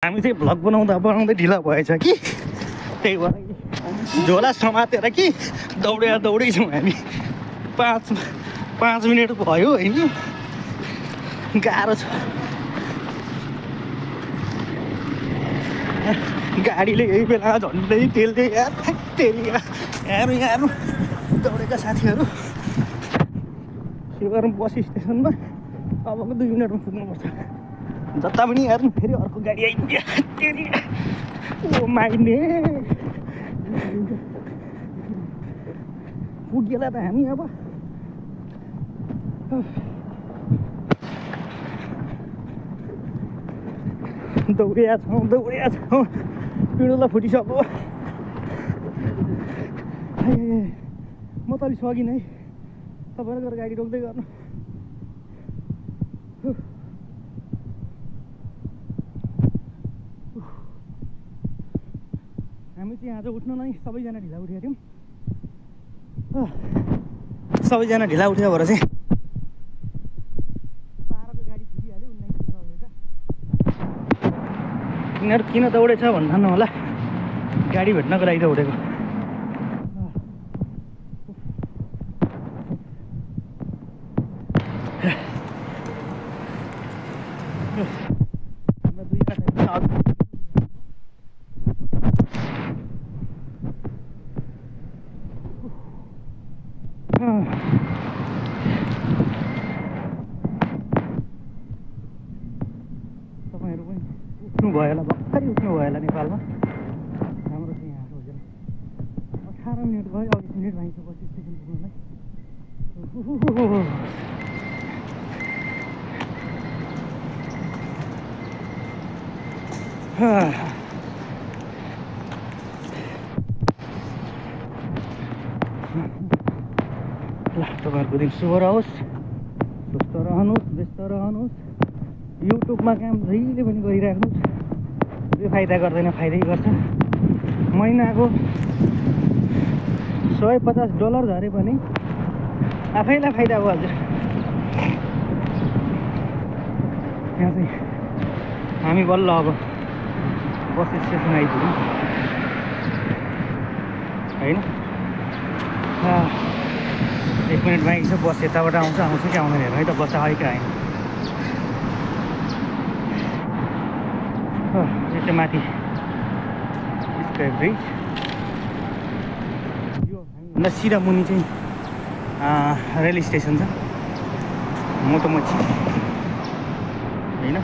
हामी चाहिँ भ्लग बनाउँदै ढिला भएछ कि त्यही भएर झोला समातेर कि दौडैछौँ हामी। 5 मिनट भयो होइन, गाह्रो छ। गाडीले यही बेला झन्डै तेलले यार यहाँ दौडेका साथीहरू शिवरम बस स्टेसनमा अबको 2 मिनटमा पुग्नुपर्छ। जता पनि हेर्नु फेरि अर्को गाडी आइपुग्यो। ओ माइने पुगेला त हामी अब। दौडिया छौँ पिँडुला फुटिसक्यो। म त अलि सकिनँ है, तपाईँहरू गएर गाडी रोक्दै गर्नु। हामी चाहिँ आज उठ्नु नै सबैजना ढिला उठेको थियौँ। सबैजना ढिला उठ्यो भएर चाहिँ 12 को गाडी छुटिहाल्यो। 19 को छ। यिनीहरू किन दौडेछ भन्नु होला, गाडी भेट्नको लागि दौडेको। तपाईँहरू पनि उठ्नु भयो होला, भर्खरै उठ्नु भयो होला नेपालमा। हाम्रो चाहिँ यहाँ हो 18 मिनट भयो, 20 मिनट भइन्छ बस स्टेसन पुग्नुलाई। ल तपाईँहरूको दिन शुभ रहोस्, सुस्थ रहनुहोस्, व्यस्त रहनुहोस्। युट्युबमा काम जहिले पनि गरिराख्नुहोस्। यो फाइदा गर्दैन, फाइदै गर्छ। महिनाको $150 झरे पनि आफैलाई फाइदा भयो हजुर। यहाँ चाहिँ हामी बल्ल अब बस स्टेसन आइपुग्यौँ होइन। 1 मिनट बाँकी छ, बस यताबाट आउँछ कि आउँदैन हेर्नु है त। बस आएकै आएन। यो चाहिँ माथि स्काई ब्रिज। योभन्दा सिधा मुनि चाहिँ रेल स्टेसन छ, मोटोमोची होइन।